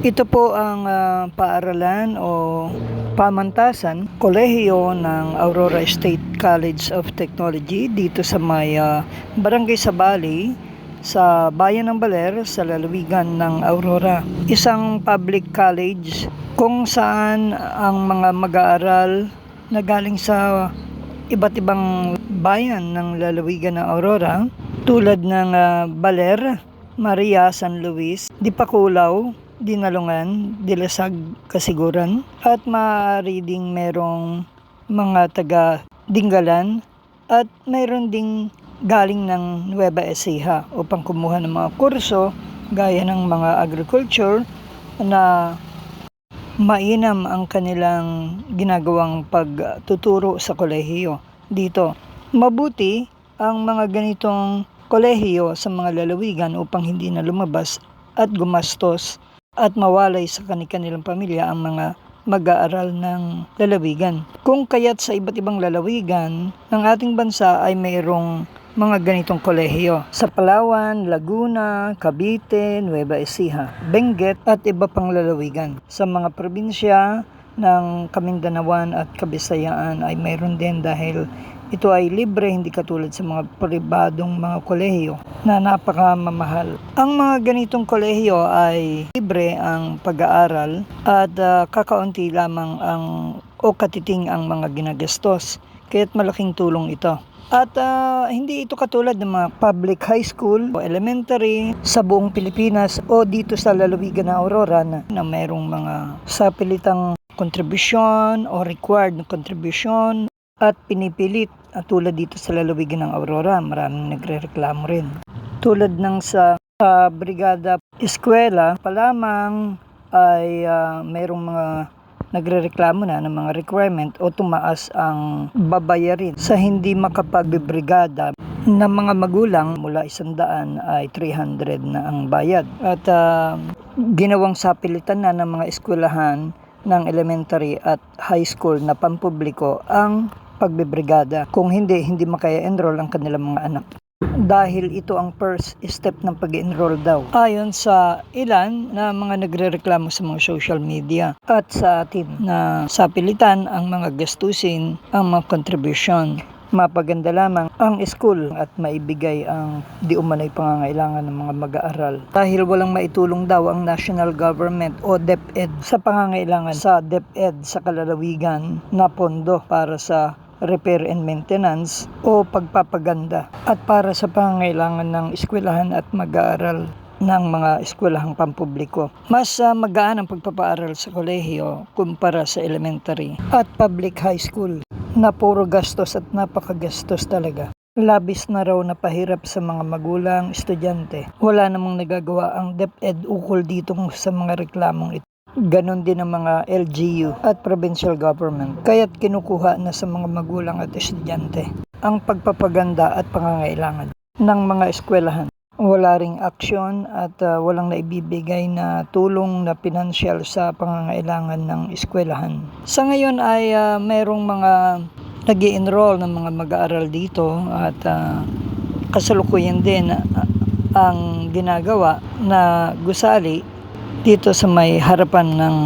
Ito po ang paaralan o pamantasan, kolehiyo ng Aurora State College of Technology dito sa may Barangay Sabali sa Bayan ng Baler sa lalawigan ng Aurora. Isang public college kung saan ang mga mag-aaral na galing sa iba't ibang bayan ng lalawigan ng Aurora tulad ng Baler, Maria, San Luis, Dipakulaw, Dinalungan, Dilasag, Kasiguran at maaari ding merong mga taga Dingalan at mayroon ding galing ng Nueva Ecija upang kumuha ng mga kurso gaya ng mga agriculture na mainam ang kanilang ginagawang pagtuturo sa kolehiyo dito. Mabuti ang mga ganitong kolehiyo sa mga lalawigan upang hindi na lumabas at gumastos at mawalay sa kanilang pamilya ang mga mag-aaral ng lalawigan. Kung kaya't sa iba't ibang lalawigan ng ating bansa ay mayroong mga ganitong kolehiyo sa Palawan, Laguna, Cavite, Nueva Ecija, Benguet at iba pang lalawigan. Sa mga probinsya ng Kamindanawan at Kabisayaan ay mayroon din dahil ito ay libre, hindi katulad sa mga pribadong mga kolehiyo na napakamamahal. Ang mga ganitong kolehiyo ay libre ang pag-aaral at kakaunti lamang o katiting ang mga ginagastos. Kaya't malaking tulong ito. At hindi ito katulad ng mga public high school o elementary sa buong Pilipinas o dito sa lalawigan ng Aurora na mayroong mga sapilitang kontribusyon o required na kontribusyon at pinipilit tulad dito sa lalawigan ng Aurora. Maraming nagrereklamo rin. Tulad ng sa Brigada Eskwela pa lamang ay mayroong mga nagrereklamo na ng mga requirement o tumaas ang babayarin sa hindi makapagbibrigada ng mga magulang mula 100 ay 300 na ang bayad. At ginawang sapilitan na ng mga eskwelahan ng elementary at high school na pampubliko ang pagbibrigada. Kung hindi makaya-enroll ang kanilang mga anak. Dahil ito ang first step ng pag-enroll daw. Ayon sa ilan na mga nagrereklamo sa mga social media at sa atin na sapilitan ang mga gastusin, ang mga contribution. Mapaganda lamang ang school at maibigay ang di umano'y pangangailangan ng mga mag-aaral. Dahil walang maitulong daw ang national government o DepEd sa pangangailangan sa DepEd sa kalalawigan na pondo para sa repair and maintenance o pagpapaganda at para sa pangangailangan ng eskwelahan at mag-aaral ng mga eskwelahang pampubliko. Mas magaan ang pagpapaaral sa kolehiyo kumpara sa elementary at public high school na puro gastos at napakagastos talaga. Labis na raw na pahirap sa mga magulang, estudyante. Wala namang nagagawa ang DepEd ukol dito sa mga reklamong ito. Ganon din ang mga LGU at provincial government. Kaya't kinukuha na sa mga magulang at estudyante ang pagpapaganda at pangangailangan ng mga eskwelahan. Wala ring aksyon at walang naibibigay na tulong na pinansyal sa pangangailangan ng eskwelahan. Sa ngayon ay mayroong mga nag-i-enroll ng mga mag-aaral dito at kasalukuyan din ang ginagawa na gusali dito sa may harapan ng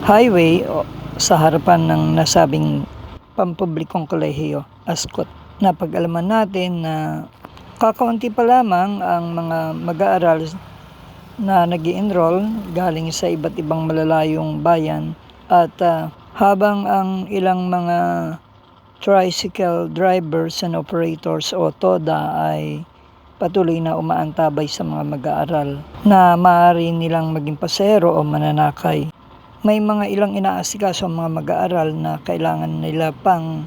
highway o sa harapan ng nasabing pampublikong kolehiyo, ASCOT. Napag-alaman natin na kakaunti pa lamang ang mga mag-aaral na nag-i-enroll galing sa iba't ibang malalayong bayan at habang ang ilang mga tricycle drivers and operators o TODA ay patuloy na umaantabay sa mga mag-aaral na maaari nilang maging pasahero o mananakay. May mga ilang inaasikaso ang mga mag-aaral na kailangan nila pang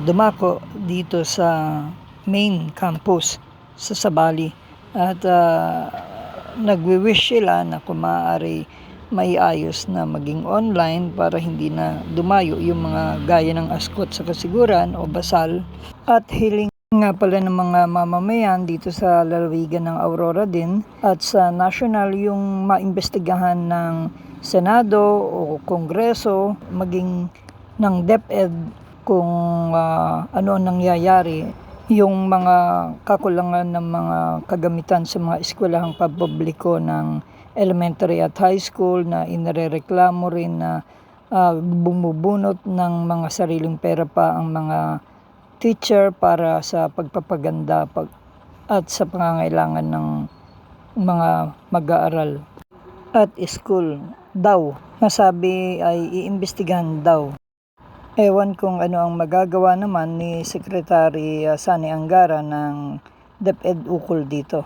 dumako dito sa main campus sa Sabali at nagwi-wish sila na kung maaari maiayos na maging online para hindi na dumayo yung mga gaya ng ASCOT sa Kasiguran o Basal at hiling nga pala ng mga mamamayan dito sa lalawigan ng Aurora din at sa national yung maimbestigahan ng Senado o Kongreso maging ng DepEd kung ano ang nangyayari yung mga kakulangan ng mga kagamitan sa mga eskwelahang pampubliko ng elementary at high school na inirereklamo rin na bumubunot ng mga sariling pera pa ang mga teacher para sa pagpapaganda at sa pangangailangan ng mga mag-aaral at school daw. Nasabi ay iimbestigahan daw. Ewan kung ano ang magagawa naman ni Secretary Sani Angara ng DepEd ukol dito.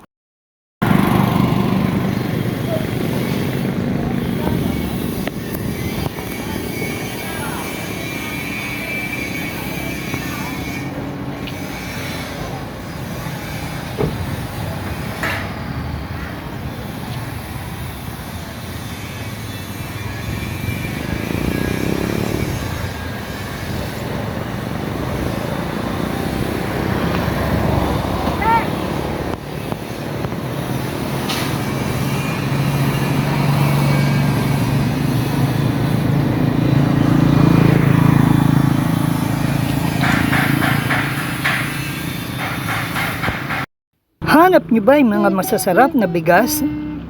Hanap niyo ba yung mga masasarap na bigas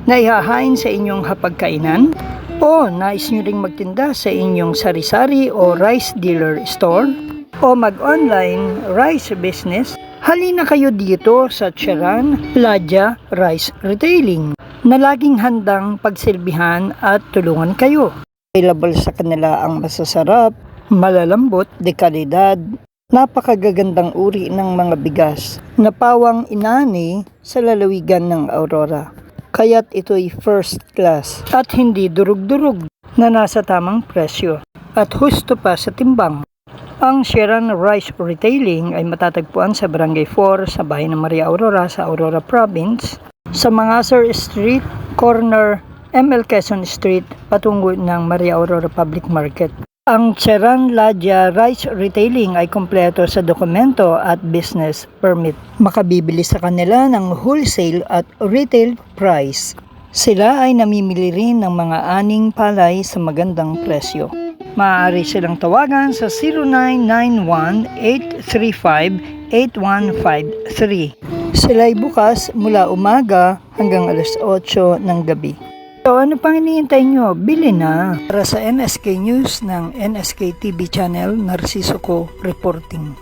na ihahain sa inyong hapagkainan? O nais niyo ring magtinda sa inyong sari-sari o rice dealer store? O mag-online rice business? Halina kayo dito sa Charan Ladya Rice Retailing na laging handang pagsilbihan at tulungan kayo. Available sa kanila ang masasarap, malalambot, de kalidad, napakagagandang uri ng mga bigas na pawang inani sa lalawigan ng Aurora. Kaya't ito'y first class at hindi durug-durug na nasa tamang presyo at husto pa sa timbang. Ang Charan Rice Retailing ay matatagpuan sa Barangay 4 sa bayan ng Maria Aurora sa Aurora Province, sa Mangasar Street, corner ML Quezon Street, patungo ng Maria Aurora Public Market. Ang Charan Ladya Rice Retailing ay kompleto sa dokumento at business permit. Makabibili sa kanila ng wholesale at retail price. Sila ay namimili rin ng mga aning palay sa magandang presyo. Maaari silang tawagan sa 0991-835-8153. Sila ay bukas mula umaga hanggang alas 8 ng gabi. So ano pang hinihintay nyo? Bili na! Para sa NSK News ng NSK TV channel, Narciso Ko reporting.